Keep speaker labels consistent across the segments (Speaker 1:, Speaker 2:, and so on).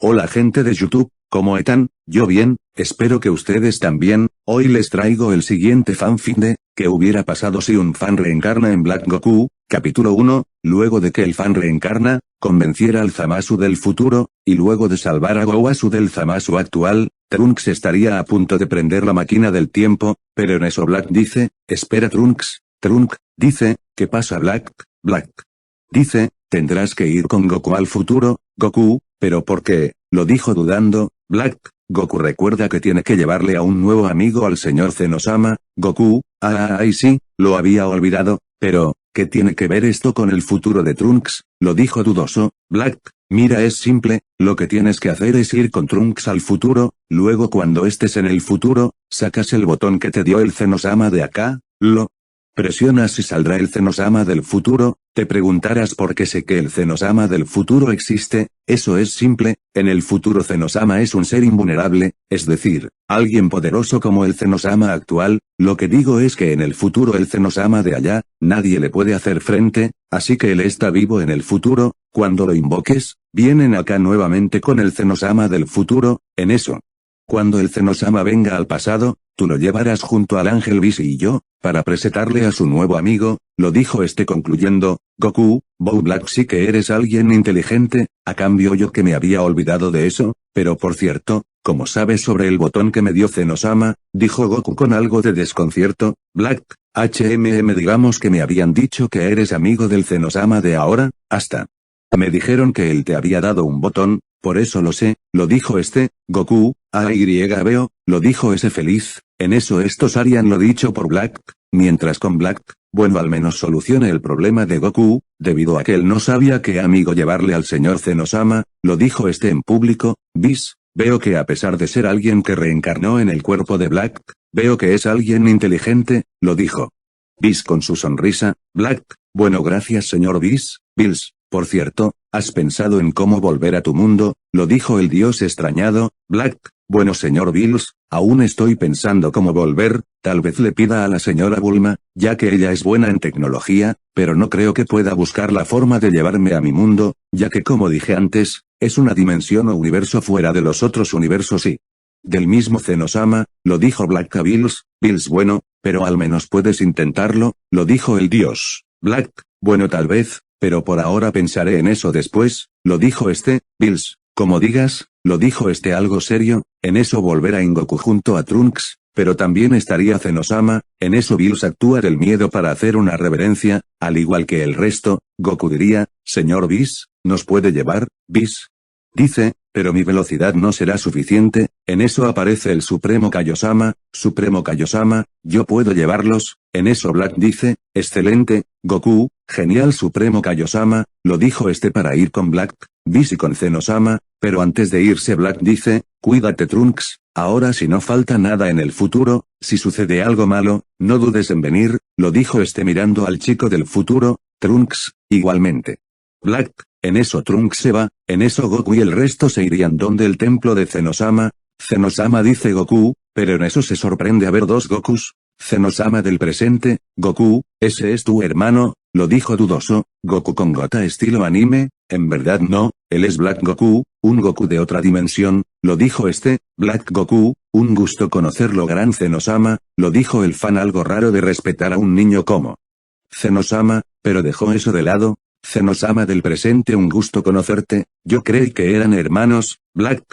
Speaker 1: Hola gente de YouTube, ¿cómo están? Yo bien, espero que ustedes también. Hoy les traigo el siguiente fanfic de, ¿qué hubiera pasado si un fan reencarna en Black Goku? Capítulo 1, luego de que el fan reencarna, convenciera al Zamasu del futuro, y luego de salvar a Gowasu del Zamasu actual, Trunks estaría a punto de prender la máquina del tiempo, pero en eso Black dice, espera Trunks, dice, ¿qué pasa Black? Dice, tendrás que ir con Goku al futuro, Goku, ¿pero por qué? Lo dijo dudando, Black. Goku recuerda que tiene que llevarle a un nuevo amigo al señor Zenosama, Goku, ay sí, lo había olvidado, pero, ¿qué tiene que ver esto con el futuro de Trunks? Lo dijo dudoso, Black, mira es simple, lo que tienes que hacer es ir con Trunks al futuro, luego cuando estés en el futuro, sacas el botón que te dio el Zenosama de acá, lo presionas y saldrá el Zenosama del futuro. Te preguntarás por qué sé que el Zenosama del futuro existe. Eso es simple, en el futuro Zenosama es un ser invulnerable, es decir, alguien poderoso como el Zenosama actual. Lo que digo es que en el futuro el Zenosama de allá, nadie le puede hacer frente, así que él está vivo en el futuro. Cuando lo invoques, vienen acá nuevamente con el Zenosama del futuro, en eso. Cuando el Zenosama venga al pasado, tú lo llevarás junto al ángel Whis y yo, para presentarle a su nuevo amigo, lo dijo concluyendo, Goku, Black sí que eres alguien inteligente, a cambio yo que me había olvidado de eso, pero por cierto, ¿cómo sabes sobre el botón que me dio Zenosama? Dijo Goku con algo de desconcierto, Black, digamos que me habían dicho que eres amigo del Zenosama de ahora, hasta. Me dijeron que él te había dado un botón, por eso lo sé, lo dijo Goku, veo, lo dijo ese feliz, en eso estos harían lo dicho por Black, mientras con Black, bueno al menos solucione el problema de Goku, debido a que él no sabía qué amigo llevarle al señor Zenosama, lo dijo en público, Whis, veo que a pesar de ser alguien que reencarnó en el cuerpo de Black, veo que es alguien inteligente, lo dijo. Whis con su sonrisa, Black, bueno gracias señor Whis, por cierto, ¿has pensado en cómo volver a tu mundo? Lo dijo el dios extrañado, Black, bueno señor Bills, aún estoy pensando cómo volver, tal vez le pida a la señora Bulma, ya que ella es buena en tecnología, pero no creo que pueda buscar la forma de llevarme a mi mundo, ya que como dije antes, es una dimensión o universo fuera de los otros universos y del mismo Zenosama, lo dijo Black a Bills, bueno, pero al menos puedes intentarlo, lo dijo el dios, Black, bueno tal vez, pero por ahora pensaré en eso después, lo dijo Bills, como digas, lo dijo algo serio, en eso volverá en Goku junto a Trunks, pero también estaría Zenosama, en eso Bills actúa del miedo para hacer una reverencia, al igual que el resto, Goku diría, señor Whis, ¿nos puede llevar, Whis? Dice, pero mi velocidad no será suficiente, en eso aparece el Supremo Kaiosama, yo puedo llevarlos, en eso Black dice, excelente, Goku, genial Supremo Kaiosama, lo dijo para ir con Black, Whis y con Zenosama, pero antes de irse Black dice, cuídate Trunks, ahora si no falta nada en el futuro, si sucede algo malo, no dudes en venir, lo dijo mirando al chico del futuro, Trunks, igualmente. Black, en eso Trunks se va, en eso Goku y el resto se irían donde el templo de Zenosama, dice Goku, pero en eso se sorprende a ver dos Gokus, Zenosama del presente, Goku, ese es tu hermano, lo dijo dudoso, Goku con gota estilo anime, en verdad no, él es Black Goku, un Goku de otra dimensión, lo dijo Black Goku, un gusto conocerlo gran Zenosama, lo dijo el fan algo raro de respetar a un niño como Zenosama, pero dejó eso de lado, Zenosama del presente un gusto conocerte, yo creí que eran hermanos, Black,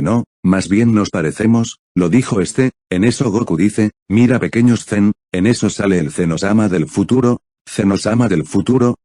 Speaker 1: no, más bien nos parecemos, lo dijo en eso Goku dice, mira pequeños Zen, en eso sale el Zenosama del futuro,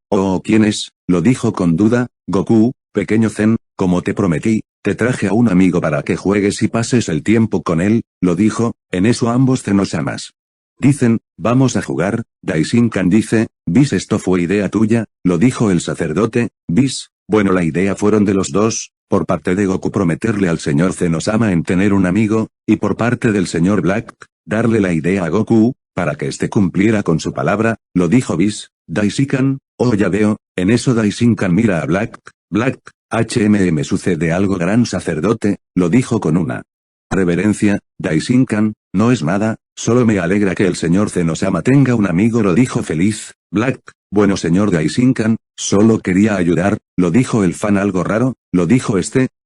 Speaker 1: oh ¿quién es? Lo dijo con duda, Goku, pequeño Zen, como te prometí, te traje a un amigo para que juegues y pases el tiempo con él, lo dijo, en eso ambos Zenosamas dicen, vamos a jugar, Daishinkan dice, Whis esto fue idea tuya, lo dijo el sacerdote, Whis, bueno la idea fueron de los dos, por parte de Goku prometerle al señor Zenosama en tener un amigo, y por parte del señor Black, darle la idea a Goku, para que cumpliera con su palabra, lo dijo Whis, Daishinkan, oh ya veo, en eso Daishinkan mira a Black, sucede algo gran sacerdote, lo dijo con una reverencia, Daishinkan, no es nada, solo me alegra que el señor Zenosama tenga un amigo lo dijo feliz, Black, bueno señor Daishinkan, solo quería ayudar, lo dijo el fan algo raro, lo dijo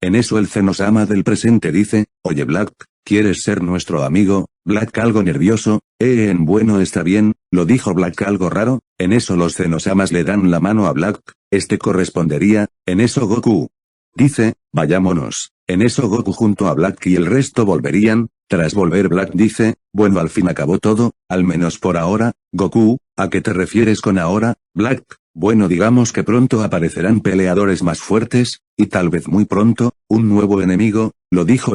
Speaker 1: en eso el Zenosama del presente dice, oye Black, ¿quieres ser nuestro amigo? Black algo nervioso, bueno está bien, lo dijo Black algo raro, en eso los Zenosamas le dan la mano a Black, correspondería, en eso Goku dice, vayámonos, en eso Goku junto a Black y el resto volverían, tras volver Black dice, bueno al fin acabó todo, al menos por ahora, Goku, ¿a qué te refieres con ahora, Black? Bueno digamos que pronto aparecerán peleadores más fuertes, y tal vez muy pronto, un nuevo enemigo, lo dijo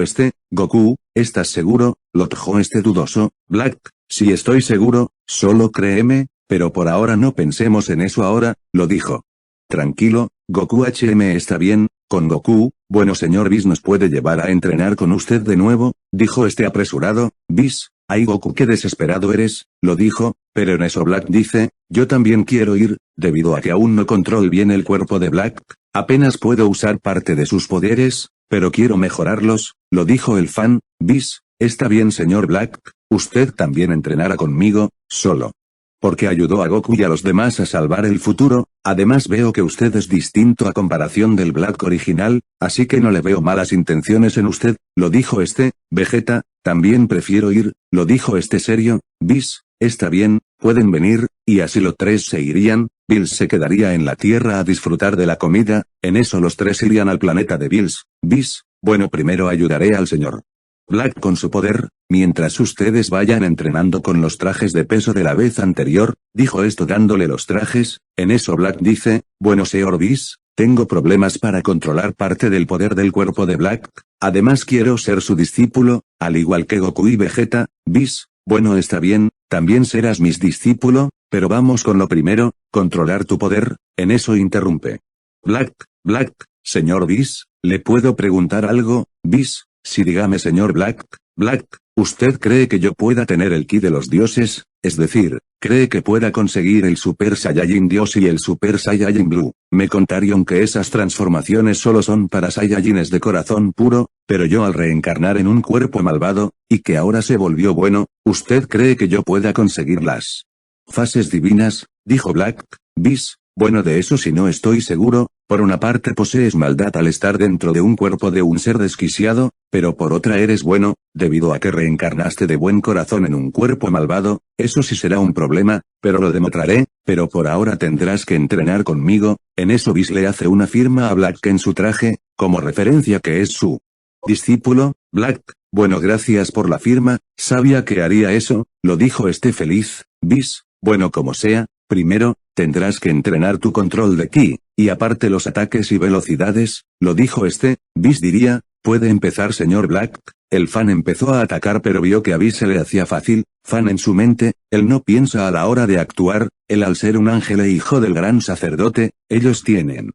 Speaker 1: Goku, ¿estás seguro? Lo dijo dudoso, Black, sí estoy seguro, solo créeme, pero por ahora no pensemos en eso ahora, lo dijo. Tranquilo, Goku está bien, con Goku, bueno señor Whis nos puede llevar a entrenar con usted de nuevo, dijo apresurado, Whis, ay Goku qué desesperado eres, lo dijo, pero en eso Black dice, yo también quiero ir, debido a que aún no controlo bien el cuerpo de Black, apenas puedo usar parte de sus poderes, pero quiero mejorarlos, lo dijo el fan, Whis, está bien señor Black, usted también entrenará conmigo, solo. Porque ayudó a Goku y a los demás a salvar el futuro, además veo que usted es distinto a comparación del Black original, así que no le veo malas intenciones en usted, lo dijo Vegeta, también prefiero ir, lo dijo serio, Whis, está bien, pueden venir, y así los tres se irían, Bills se quedaría en la Tierra a disfrutar de la comida, en eso los tres irían al planeta de Bills, Whis, bueno primero ayudaré al señor Black con su poder, mientras ustedes vayan entrenando con los trajes de peso de la vez anterior, dijo dándole los trajes, en eso Black dice, bueno señor Whis, tengo problemas para controlar parte del poder del cuerpo de Black, además quiero ser su discípulo, al igual que Goku y Vegeta, Whis, bueno está bien, también serás mi discípulo, pero vamos con lo primero, controlar tu poder, en eso interrumpe. Black, señor Whis, ¿le puedo preguntar algo, Whis? Sí dígame señor Black, ¿usted cree que yo pueda tener el ki de los dioses? Es decir, ¿cree que pueda conseguir el Super Saiyajin Dios y el Super Saiyajin Blue? Me contaron que esas transformaciones solo son para Saiyajines de corazón puro, pero yo al reencarnar en un cuerpo malvado, y que ahora se volvió bueno, ¿usted cree que yo pueda conseguir las fases divinas? Dijo Black, Whis, bueno de eso sí no estoy seguro, por una parte posees maldad al estar dentro de un cuerpo de un ser desquiciado, pero por otra eres bueno, debido a que reencarnaste de buen corazón en un cuerpo malvado, eso sí será un problema, pero lo demostraré, pero por ahora tendrás que entrenar conmigo, en eso Whis le hace una firma a Black en su traje, como referencia que es su discípulo, Black, bueno gracias por la firma, sabía que haría eso, lo dijo feliz, Whis, bueno como sea, primero, tendrás que entrenar tu control de ki, y aparte los ataques y velocidades, lo dijo Whis diría, puede empezar señor Black, el fan empezó a atacar pero vio que a Whis se le hacía fácil, fan en su mente, él no piensa a la hora de actuar, él al ser un ángel e hijo del gran sacerdote, ellos tienen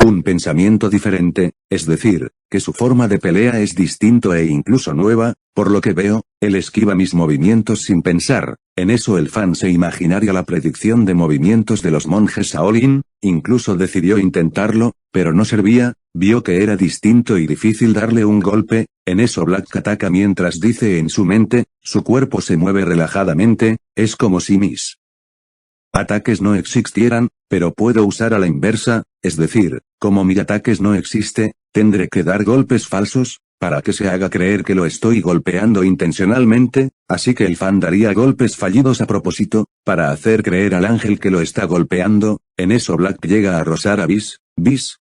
Speaker 1: un pensamiento diferente, es decir, que su forma de pelea es distinto e incluso nueva, por lo que veo, él esquiva mis movimientos sin pensar, en eso el fan se imaginaría la predicción de movimientos de los monjes Shaolin, incluso decidió intentarlo, pero no servía, vio que era distinto y difícil darle un golpe, en eso Black ataca mientras dice en su mente, su cuerpo se mueve relajadamente, es como si mis ataques no existieran, pero puedo usar a la inversa, es decir, como mi ataques no existe, tendré que dar golpes falsos, para que se haga creer que lo estoy golpeando intencionalmente, así que el fan daría golpes fallidos a propósito, para hacer creer al ángel que lo está golpeando, en eso Black llega a rozar a Whis,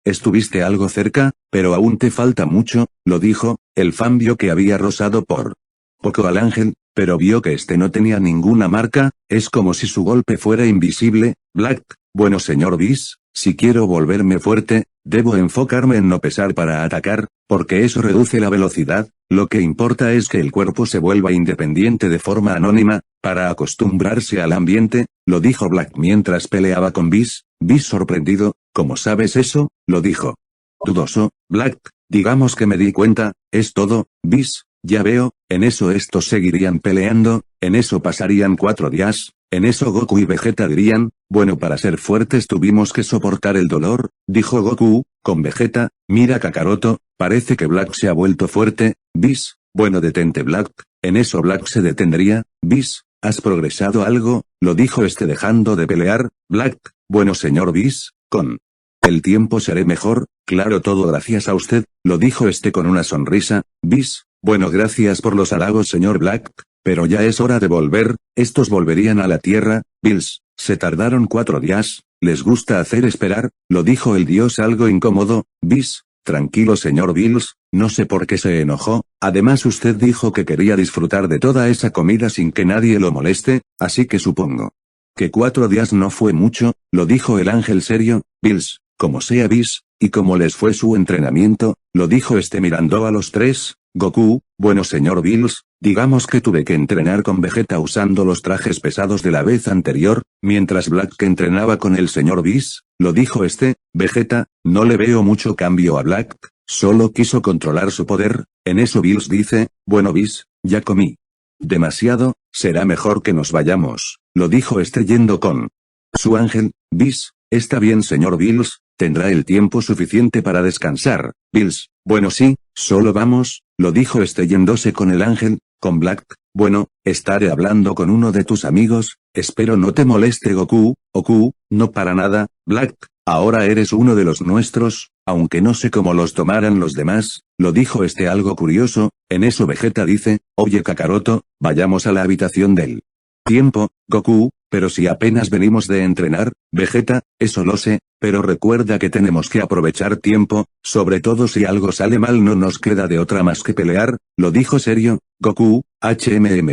Speaker 1: estuviste algo cerca, pero aún te falta mucho, lo dijo, el fan vio que había rozado por poco al ángel, pero vio que no tenía ninguna marca, es como si su golpe fuera invisible, Black, bueno señor Whis, si quiero volverme fuerte, debo enfocarme en no pesar para atacar, porque eso reduce la velocidad, lo que importa es que el cuerpo se vuelva independiente de forma anónima, para acostumbrarse al ambiente, lo dijo Black mientras peleaba con Whis sorprendido, ¿cómo sabes eso? Lo dijo. Dudoso, Black, digamos que me di cuenta, es todo, Whis. Ya veo, en eso estos seguirían peleando, en eso pasarían 4 días, en eso Goku y Vegeta dirían, bueno para ser fuertes tuvimos que soportar el dolor, dijo Goku, con Vegeta, mira Kakaroto, parece que Black se ha vuelto fuerte, Whis, bueno detente Black, en eso Black se detendría, Whis, ¿has progresado algo? Lo dijo dejando de pelear, Black, bueno señor Whis, Con el tiempo seré mejor, claro, todo gracias a usted, lo dijo este con una sonrisa. Bis, bueno, gracias por los halagos, señor Black, pero ya es hora de volver. Estos volverían a la Tierra. Bills, se tardaron 4 días, les gusta hacer esperar, lo dijo el dios algo incómodo. Bis, tranquilo señor Bills, no sé por qué se enojó, además usted dijo que quería disfrutar de toda esa comida sin que nadie lo moleste, así que supongo que 4 días no fue mucho, lo dijo el ángel serio. Bills, como sea Bis, y como les fue su entrenamiento, lo dijo este mirando a los tres. Goku, bueno señor Bills, digamos que tuve que entrenar con Vegeta usando los trajes pesados de la vez anterior, mientras Black que entrenaba con el señor Bis, lo dijo este. Vegeta, no le veo mucho cambio a Black, solo quiso controlar su poder. En eso Bills dice, bueno Bis, ya comí demasiado, será mejor que nos vayamos, lo dijo este yendo con su ángel. Bis, está bien señor Bills, tendrá el tiempo suficiente para descansar. Bills, bueno sí, solo vamos, lo dijo este yéndose con el ángel. Con Black, bueno, estaré hablando con uno de tus amigos, espero no te moleste Goku. Goku, no para nada, Black, ahora eres uno de los nuestros, aunque no sé cómo los tomarán los demás, lo dijo este algo curioso. En eso Vegeta dice, oye Kakaroto, vayamos a la habitación del tiempo. Goku, pero si apenas venimos de entrenar. Vegeta, eso lo sé, pero recuerda que tenemos que aprovechar tiempo, sobre todo si algo sale mal no nos queda de otra más que pelear, lo dijo serio. Goku,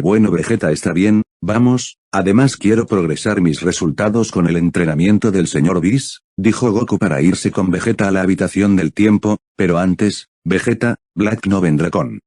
Speaker 1: bueno Vegeta está bien, vamos, además quiero progresar mis resultados con el entrenamiento del señor Bis, dijo Goku para irse con Vegeta a la habitación del tiempo, pero antes, Vegeta, Black no vendrá con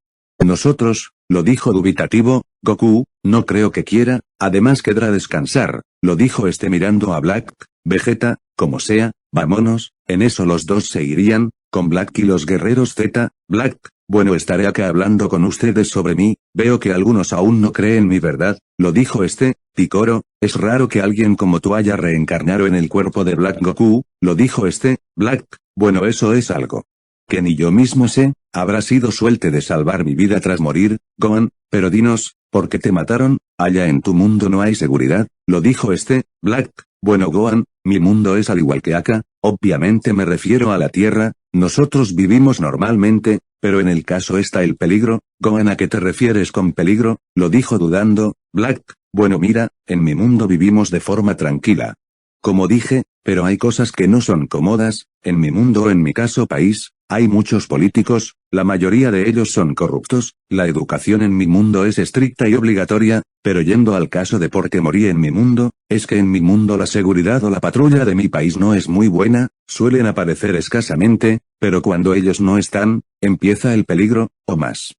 Speaker 1: nosotros, lo dijo dubitativo. Goku, no creo que quiera, además querrá descansar, lo dijo este mirando a Black. Vegeta, como sea, vámonos. En eso los dos se irían, con Black y los guerreros Z. Black, bueno estaré acá hablando con ustedes sobre mí, veo que algunos aún no creen mi verdad, lo dijo este. Picoro, es raro que alguien como tú haya reencarnado en el cuerpo de Black. Goku, lo dijo este. Black, bueno eso es algo que ni yo mismo sé, habrá sido suerte de salvar mi vida tras morir. Gohan, pero dinos, ¿por qué te mataron? Allá en tu mundo no hay seguridad, lo dijo este. Black, bueno Gohan, mi mundo es al igual que acá, obviamente me refiero a la Tierra, nosotros vivimos normalmente, pero en el caso está el peligro. Gohan, ¿a qué te refieres con peligro? Lo dijo dudando. Black, bueno mira, en mi mundo vivimos de forma tranquila. Como dije, pero hay cosas que no son cómodas, en mi mundo o en mi caso país, hay muchos políticos, la mayoría de ellos son corruptos, la educación en mi mundo es estricta y obligatoria, pero yendo al caso de por qué morí en mi mundo, es que en mi mundo la seguridad o la patrulla de mi país no es muy buena, suelen aparecer escasamente, pero cuando ellos no están, empieza el peligro, o más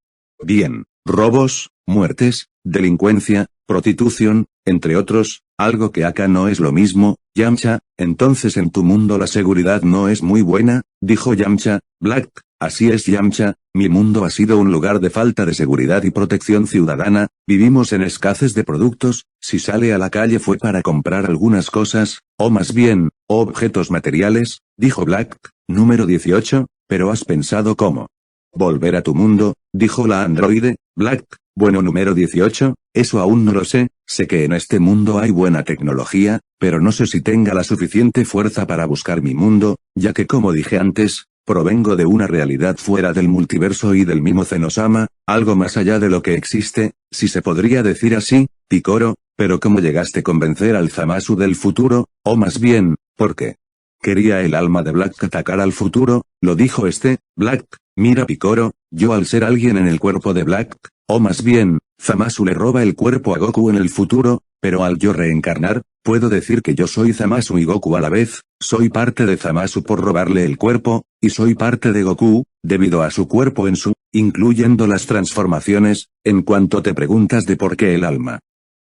Speaker 1: bien, robos, muertes, delincuencia, prostitución, entre otros, algo que acá no es lo mismo. Yamcha, entonces en tu mundo la seguridad no es muy buena, dijo Yamcha. Black, así es Yamcha, mi mundo ha sido un lugar de falta de seguridad y protección ciudadana, vivimos en escasez de productos, si sale a la calle fue para comprar algunas cosas, o más bien, objetos materiales, dijo Black. Número 18, pero has pensado cómo volver a tu mundo, dijo la androide. Black, bueno número 18, eso aún no lo sé que en este mundo hay buena tecnología, pero no sé si tenga la suficiente fuerza para buscar mi mundo, ya que como dije antes, provengo de una realidad fuera del multiverso y del mismo Zenosama, algo más allá de lo que existe, si se podría decir así. Picoro, pero ¿cómo llegaste a convencer al Zamasu del futuro, o más bien, por qué quería el alma de Black atacar al futuro? Lo dijo este. Black, mira Picoro, yo al ser alguien en el cuerpo de Black, o más bien, Zamasu le roba el cuerpo a Goku en el futuro, pero al yo reencarnar, puedo decir que yo soy Zamasu y Goku a la vez, soy parte de Zamasu por robarle el cuerpo, y soy parte de Goku, debido a su cuerpo en su, incluyendo las transformaciones. En cuanto te preguntas de por qué el alma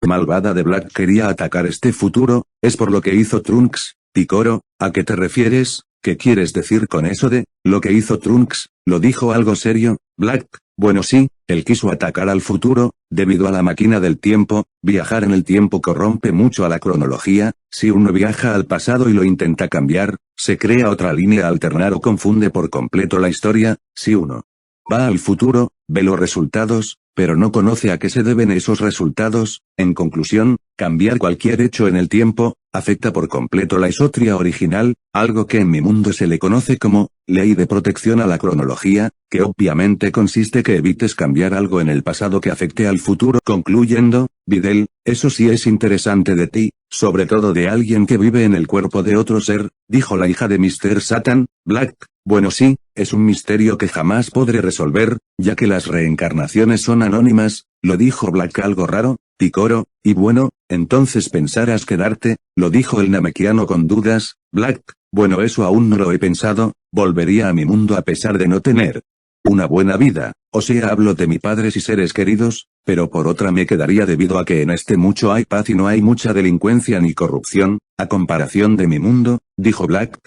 Speaker 1: malvada de Black quería atacar este futuro, es por lo que hizo Trunks. Picoro, ¿a qué te refieres? ¿Qué quieres decir con eso de lo que hizo Trunks? Lo dijo algo serio. Black, bueno sí, él quiso atacar al futuro, debido a la máquina del tiempo. Viajar en el tiempo corrompe mucho a la cronología, si uno viaja al pasado y lo intenta cambiar, se crea otra línea alternar o confunde por completo la historia. Si uno va al futuro, ve los resultados, pero no conoce a qué se deben esos resultados. En conclusión, cambiar cualquier hecho en el tiempo afecta por completo la isotria original, algo que en mi mundo se le conoce como ley de protección a la cronología, que obviamente consiste que evites cambiar algo en el pasado que afecte al futuro. Concluyendo, Videl, eso sí es interesante de ti, sobre todo de alguien que vive en el cuerpo de otro ser, dijo la hija de Mr. Satan, Black. Bueno sí, es un misterio que jamás podré resolver, ya que las reencarnaciones son anónimas, lo dijo Black algo raro, picoro, y bueno, entonces pensarás quedarte, lo dijo el namekiano con dudas, Black, bueno eso aún no lo he pensado, volvería a mi mundo a pesar de no tener una buena vida, o sea hablo de mis padres y seres queridos, pero por otra me quedaría debido a que en este mucho hay paz y no hay mucha delincuencia ni corrupción, a comparación de mi mundo, dijo Black,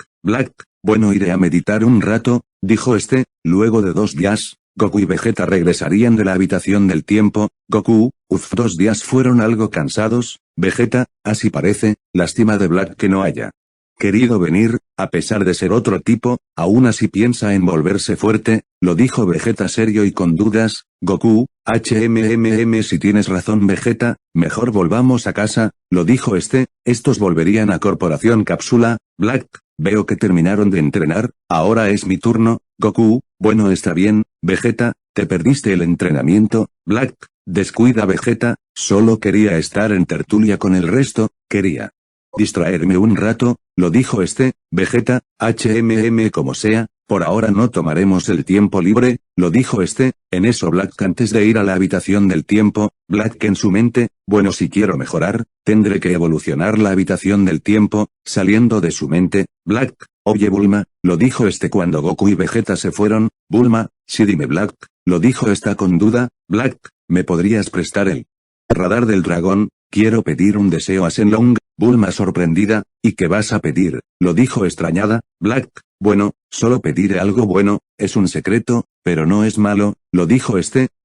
Speaker 1: bueno iré a meditar un rato, dijo este, luego de 2 días, Goku y Vegeta regresarían de la habitación del tiempo, Goku, 2 días fueron algo cansados, Vegeta, así parece, lástima de Black que no haya querido venir, a pesar de ser otro tipo, aún así piensa en volverse fuerte, lo dijo Vegeta serio y con dudas, Goku, si tienes razón Vegeta, mejor volvamos a casa, lo dijo estos volverían a Corporación Cápsula, Black, veo que terminaron de entrenar, ahora es mi turno, Goku, bueno está bien, Vegeta, te perdiste el entrenamiento, Black, descuida Vegeta, solo quería estar en tertulia con el resto, quería distraerme un rato, lo dijo Vegeta, como sea, por ahora no tomaremos el tiempo libre, lo dijo en eso Black antes de ir a la habitación del tiempo, Black en su mente, bueno si quiero mejorar, tendré que evolucionar la habitación del tiempo, saliendo de su mente, Black, oye Bulma, lo dijo cuando Goku y Vegeta se fueron, Bulma, sí dime Black, lo dijo con duda, Black, ¿me podrías prestar el radar del dragón? Quiero pedir un deseo a Shenlong, Bulma sorprendida, ¿y qué vas a pedir? Lo dijo extrañada, Black, bueno, solo pediré algo bueno, es un secreto, pero no es malo, lo dijo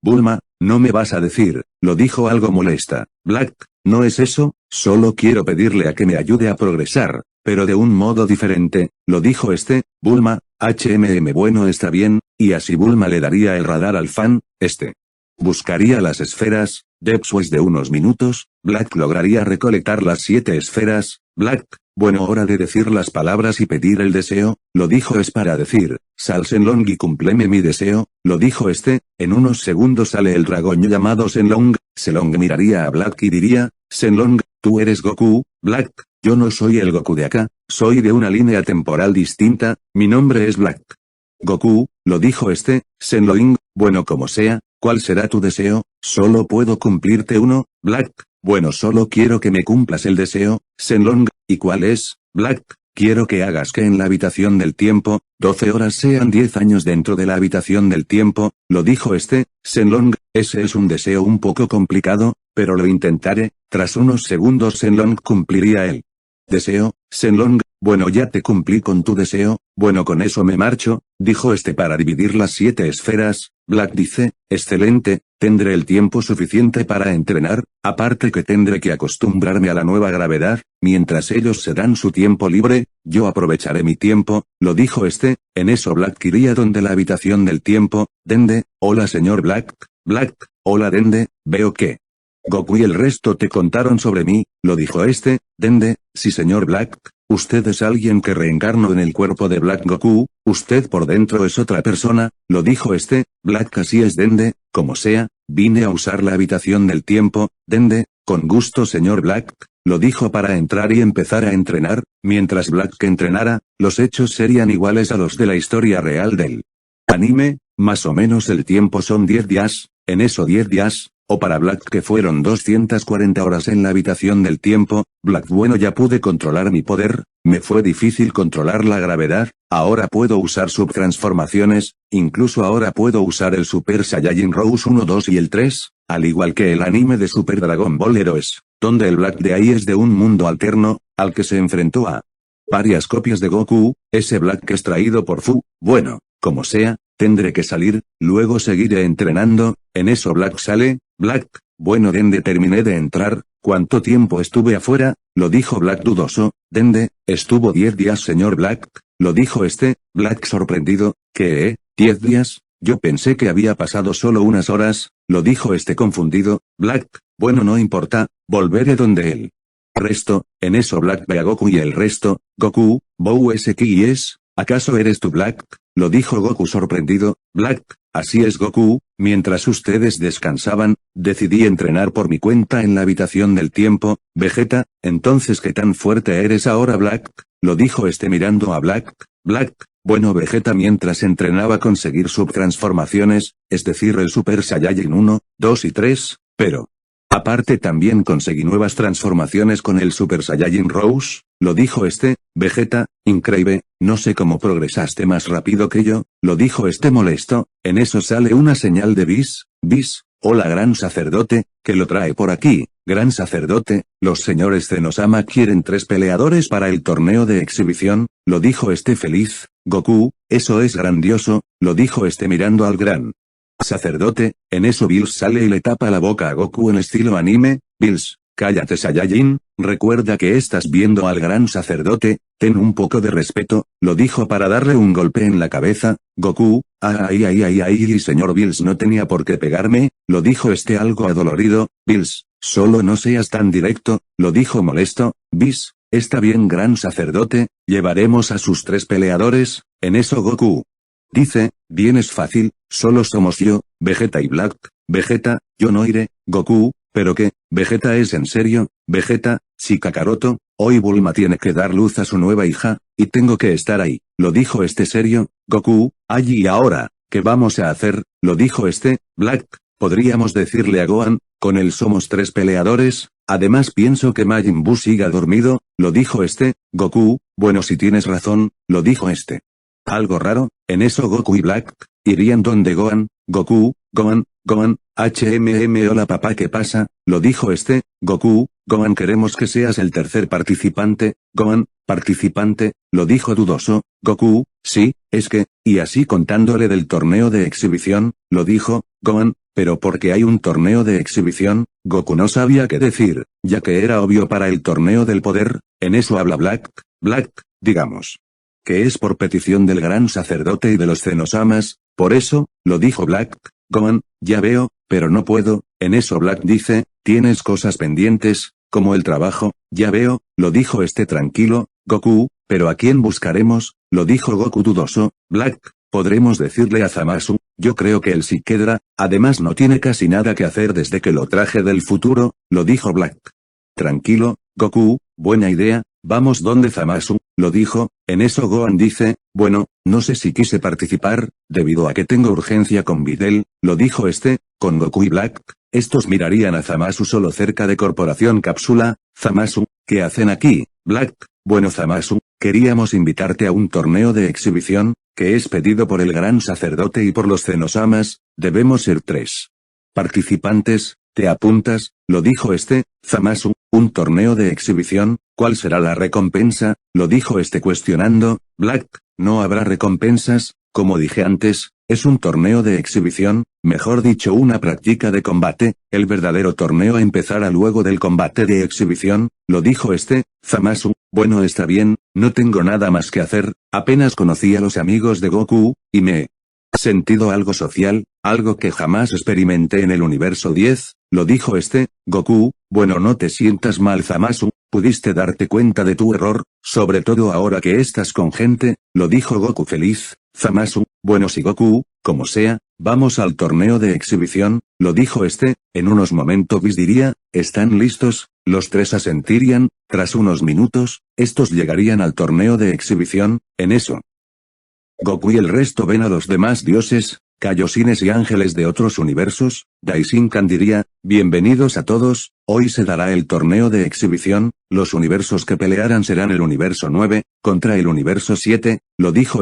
Speaker 1: Bulma, no me vas a decir, lo dijo algo molesta, Black, no es eso, solo quiero pedirle a que me ayude a progresar, pero de un modo diferente, lo dijo Bulma, bueno está bien, y así Bulma le daría el radar al fan, buscaría las esferas, después de unos minutos, Black lograría recolectar las 7 esferas, Black, bueno hora de decir las palabras y pedir el deseo, lo dijo es para decir, sal Shenlong y cúmpleme mi deseo, lo dijo en unos segundos sale el dragón llamado Shenlong, Shenlong miraría a Black y diría, Shenlong, tú eres Goku, Black, yo no soy el Goku de acá, soy de una línea temporal distinta, mi nombre es Black. Goku, lo dijo Shenlong, bueno como sea, ¿cuál será tu deseo? Solo puedo cumplirte uno, Black, bueno solo quiero que me cumplas el deseo, Shenlong, ¿y cuál es? Black, quiero que hagas que en la habitación del tiempo, 12 horas sean 10 años dentro de la habitación del tiempo, lo dijo Shenlong, ese es un deseo un poco complicado, pero lo intentaré, tras unos segundos Shenlong cumpliría el deseo, Shenlong, bueno ya te cumplí con tu deseo, bueno con eso me marcho, dijo para dividir las 7 esferas, Black dice, excelente, tendré el tiempo suficiente para entrenar, aparte que tendré que acostumbrarme a la nueva gravedad, mientras ellos se dan su tiempo libre, yo aprovecharé mi tiempo, lo dijo en eso Black iría donde la habitación del tiempo, Dende, hola señor Black, hola Dende, veo que Goku y el resto te contaron sobre mí, lo dijo Dende, sí señor Black, usted es alguien que reencarnó en el cuerpo de Black Goku, usted por dentro es otra persona, lo dijo Black así es Dende, como sea, vine a usar la habitación del tiempo, Dende, con gusto señor Black, lo dijo para entrar y empezar a entrenar, mientras Black entrenara, los hechos serían iguales a los de la historia real del anime, más o menos el tiempo son 10 días, en eso 10 días, o para Black que fueron 240 horas en la habitación del tiempo, Black bueno ya pude controlar mi poder, me fue difícil controlar la gravedad, ahora puedo usar subtransformaciones, incluso ahora puedo usar el Super Saiyajin Rose 1, 2 y el 3, al igual que el anime de Super Dragon Ball Heroes, donde el Black de ahí es de un mundo alterno, al que se enfrentó a varias copias de Goku, ese Black que es traído por Fu, bueno, como sea, tendré que salir, luego seguiré entrenando, en eso Black sale, Black, bueno Dende terminé de entrar, ¿cuánto tiempo estuve afuera? Lo dijo Black dudoso, Dende, estuvo 10 días señor Black, lo dijo Black sorprendido, ¿qué, 10 días? Yo pensé que había pasado solo unas horas, lo dijo confundido, Black, bueno no importa, volveré donde él Resto, en eso Black ve a Goku y el resto, Goku, Bou es qui es, ¿acaso eres tú Black? Lo dijo Goku sorprendido, Black, así es Goku, mientras ustedes descansaban, decidí entrenar por mi cuenta en la habitación del tiempo, Vegeta, entonces ¿qué tan fuerte eres ahora Black? Lo dijo mirando a Black, Black, bueno Vegeta mientras entrenaba conseguir subtransformaciones, es decir el Super Saiyajin 1, 2 y 3, pero... Aparte también conseguí nuevas transformaciones con el Super Saiyajin Rose, lo dijo Vegeta, increíble, no sé cómo progresaste más rápido que yo, lo dijo molesto, en eso sale una señal de Bis, hola gran sacerdote, que lo trae por aquí, gran sacerdote, los señores Zenosama quieren 3 peleadores para el torneo de exhibición, lo dijo feliz, Goku, eso es grandioso, lo dijo mirando al gran sacerdote, en eso Bills sale y le tapa la boca a Goku en estilo anime, Bills, cállate Saiyajin, recuerda que estás viendo al gran sacerdote, ten un poco de respeto, lo dijo para darle un golpe en la cabeza, Goku, ay, señor Bills no tenía por qué pegarme, lo dijo algo adolorido, Bills, solo no seas tan directo, lo dijo molesto, Bills, está bien gran sacerdote, llevaremos a sus 3 peleadores, en eso Goku dice, bien es fácil, solo somos yo, Vegeta y Black, Vegeta, yo no iré, Goku, ¿pero qué? ¿Vegeta es en serio? Vegeta, sí Kakaroto, hoy Bulma tiene que dar luz a su nueva hija, y tengo que estar ahí, lo dijo serio, Goku, ay y ahora, ¿qué vamos a hacer? Lo dijo Black, podríamos decirle a Gohan, con él somos 3 peleadores, además pienso que Majin Buu siga dormido, lo dijo Goku, bueno si tienes razón, lo dijo algo raro, en eso Goku y Black, irían donde Gohan, Goku, Gohan, hola papá ¿qué pasa? Lo dijo Goku, Gohan queremos que seas el tercer participante, Gohan, participante, lo dijo dudoso, Goku, sí, es que, y así contándole del torneo de exhibición, lo dijo, Gohan, pero porque hay un torneo de exhibición, Goku no sabía qué decir, ya que era obvio para el torneo del poder, en eso habla Black, digamos. Que es por petición del gran sacerdote y de los Zenosamas, por eso, lo dijo Black, Gohan, ya veo, pero no puedo, en eso Black dice, tienes cosas pendientes, como el trabajo, ya veo, lo dijo tranquilo, Goku, pero ¿a quién buscaremos? Lo dijo Goku dudoso, Black, podremos decirle a Zamasu, yo creo que él sí quedará, además no tiene casi nada que hacer desde que lo traje del futuro, lo dijo Black. Tranquilo, Goku, buena idea, vamos donde Zamasu, lo dijo, en eso Gohan dice, bueno, no sé si quise participar, debido a que tengo urgencia con Videl, lo dijo con Goku y Black, estos mirarían a Zamasu solo cerca de Corporación Cápsula, Zamasu, ¿qué hacen aquí? Black, bueno Zamasu, queríamos invitarte a un torneo de exhibición, que es pedido por el gran sacerdote y por los Zenosamas, debemos ser 3 participantes, ¿te apuntas? Lo dijo Zamasu, un torneo de exhibición, ¿cuál será la recompensa? Lo dijo cuestionando, Black, no habrá recompensas, como dije antes, es un torneo de exhibición, mejor dicho una práctica de combate, el verdadero torneo empezará luego del combate de exhibición, lo dijo Zamasu, bueno está bien, no tengo nada más que hacer, apenas conocí a los amigos de Goku, y me he sentido algo social, algo que jamás experimenté en el universo 10, lo dijo Goku, bueno no te sientas mal Zamasu, pudiste darte cuenta de tu error, sobre todo ahora que estás con gente, lo dijo Goku feliz, Zamasu, bueno si Goku, como sea, vamos al torneo de exhibición, lo dijo en unos momentos diría, ¿están listos? Los 3 asentirían, tras unos minutos, estos llegarían al torneo de exhibición, en eso. Goku y el resto ven a los demás dioses, Kaiosines y ángeles de otros universos, Daishinkan diría, bienvenidos a todos, hoy se dará el torneo de exhibición, los universos que pelearán serán el universo 9, contra el universo 7, lo dijo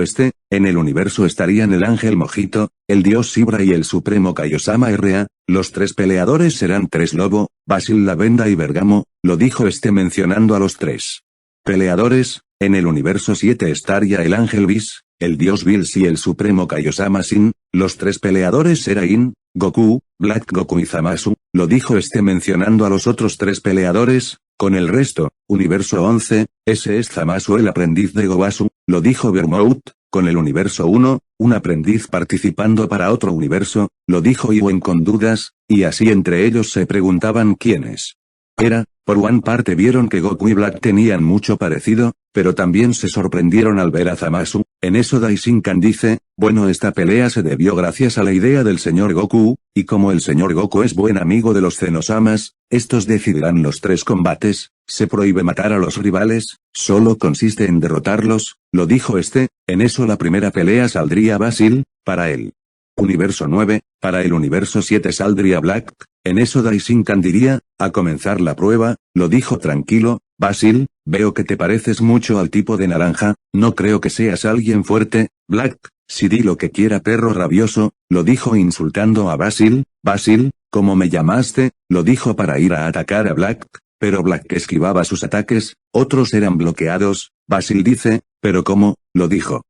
Speaker 1: en el universo estarían el ángel Mojito, el dios Sibra y el supremo Kaiosama R.A., los 3 peleadores serán 3 Lobo, Basil Lavenda y Bergamo, lo dijo mencionando a los 3 peleadores, en el universo 7 estaría el ángel Bis, el dios Bills y el supremo Kaiosama Sin, los 3 peleadores Serain, Goku, Black Goku y Zamasu, lo dijo mencionando a los otros 3 peleadores, con el resto, universo 11, ese es Zamasu el aprendiz de Gobasu, lo dijo Bermout, con el universo 1, un aprendiz participando para otro universo, lo dijo Iwen con dudas, y así entre ellos se preguntaban quiénes. Era, Por una parte vieron que Goku y Black tenían mucho parecido, pero también se sorprendieron al ver a Zamasu. En eso Daishinkan dice, bueno, esta pelea se debió gracias a la idea del señor Goku, y como el señor Goku es buen amigo de los Zenosamas, estos decidirán los 3 combates, se prohíbe matar a los rivales, solo consiste en derrotarlos, lo dijo este. En eso la primera pelea saldría Basil, para él. Universo 9, para el universo 7 saldría Black. En eso Daishinkan diría, a comenzar la prueba, lo dijo tranquilo, Basil, veo que te pareces mucho al tipo de naranja, no creo que seas alguien fuerte, Black, si di lo que quiera perro rabioso, lo dijo insultando a Basil, Basil, ¿cómo me llamaste? Lo dijo para ir a atacar a Black, pero Black esquivaba sus ataques, otros eran bloqueados, Basil dice, ¿pero cómo? Lo dijo.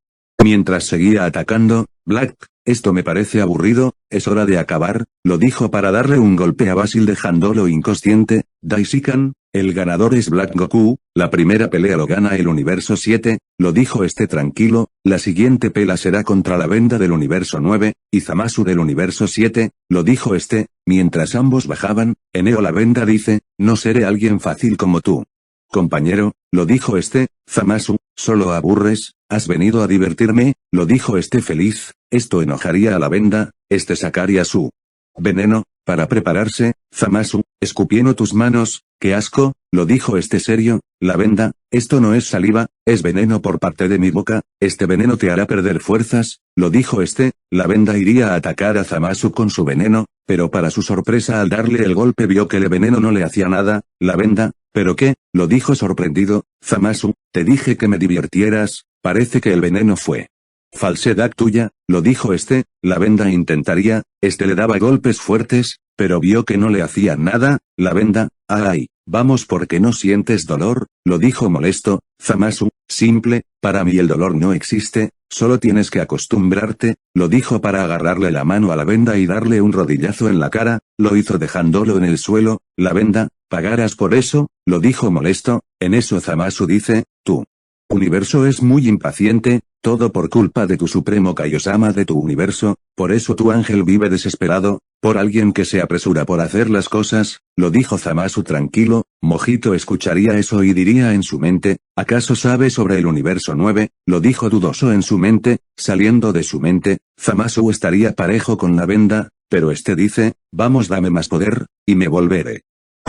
Speaker 1: Mientras seguía atacando, Black, esto me parece aburrido, es hora de acabar, lo dijo para darle un golpe a Basil dejándolo inconsciente. Daishinkan, el ganador es Black Goku, la primera pelea lo gana el universo 7, lo dijo este tranquilo, la siguiente pelea será contra la Venda del universo 9, y Zamasu del universo 7, lo dijo este, mientras ambos bajaban. Eneo la Venda dice, no seré alguien fácil como tú. Compañero, lo dijo este, Zamasu, solo aburres, has venido a divertirme, lo dijo este feliz, esto enojaría a la Venda, este sacaría su veneno, para prepararse. Zamasu, escupiendo tus manos, qué asco, lo dijo este serio, la Venda, esto no es saliva, es veneno por parte de mi boca, este veneno te hará perder fuerzas, lo dijo este. La Venda iría a atacar a Zamasu con su veneno, pero para su sorpresa al darle el golpe vio que el veneno no le hacía nada. La Venda, ¿pero qué? Lo dijo sorprendido, Zamasu, te dije que me divirtieras, parece que el veneno fue falsedad tuya, lo dijo este. La Venda intentaría, este le daba golpes fuertes, pero vio que no le hacía nada. La Venda, ay, vamos porque no sientes dolor, lo dijo molesto. Zamasu, simple, para mí el dolor no existe, solo tienes que acostumbrarte, lo dijo para agarrarle la mano a la Venda y darle un rodillazo en la cara, lo hizo dejándolo en el suelo. La Venda, pagarás por eso, lo dijo molesto. En eso Zamasu dice, tú. Universo es muy impaciente, todo por culpa de tu supremo Kaiosama de tu universo, por eso tu ángel vive desesperado, por alguien que se apresura por hacer las cosas, lo dijo Zamasu tranquilo. Mojito escucharía eso y diría en su mente, ¿acaso sabe sobre el universo 9? Lo dijo dudoso en su mente, saliendo de su mente, Zamasu estaría parejo con la Venda, pero este dice, vamos dame más poder, y me volveré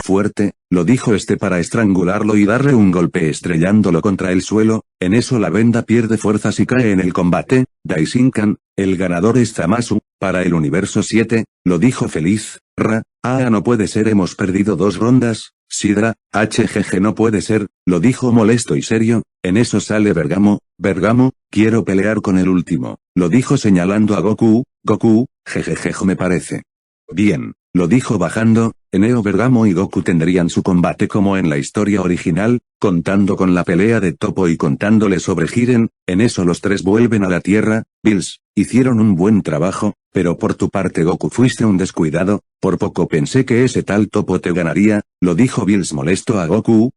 Speaker 1: fuerte, lo dijo este para estrangularlo y darle un golpe estrellándolo contra el suelo. En eso la Venda pierde fuerzas y cae en el combate. Daishinkan, el ganador es Zamasu, para el universo 7, lo dijo feliz, no puede ser, hemos perdido 2 rondas, Sidra, hjj no puede ser, lo dijo molesto y serio. En eso sale Bergamo, quiero pelear con el último, lo dijo señalando a Goku, jejeje me parece bien, lo dijo bajando. Eneo, Bergamo y Goku tendrían su combate como en la historia original, contando con la pelea de Topo y contándole sobre Jiren. En eso los 3 vuelven a la Tierra. Bills, hicieron un buen trabajo, pero por tu parte Goku fuiste un descuidado, por poco pensé que ese tal Topo te ganaría, lo dijo Bills molesto a Goku,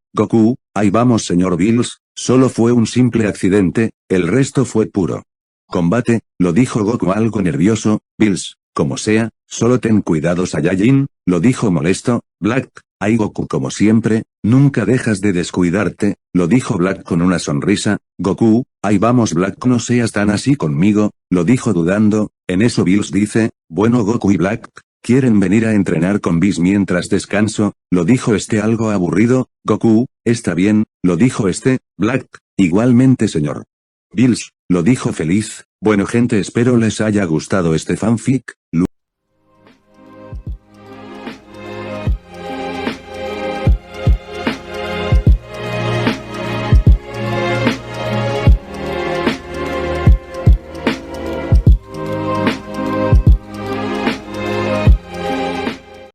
Speaker 1: ahí vamos señor Bills, solo fue un simple accidente, el resto fue puro combate, lo dijo Goku algo nervioso. Bills, como sea, solo ten cuidado Saiyajin, lo dijo molesto. Black, ay Goku como siempre, nunca dejas de descuidarte, lo dijo Black con una sonrisa. Goku, ahí vamos Black no seas tan así conmigo, lo dijo dudando. En eso Bills dice, bueno Goku y Black, ¿quieren venir a entrenar con Bills mientras descanso? Lo dijo este algo aburrido. Goku, está bien, lo dijo este. Black, igualmente señor Bills, lo dijo feliz. Bueno gente, espero les haya gustado este fanfic.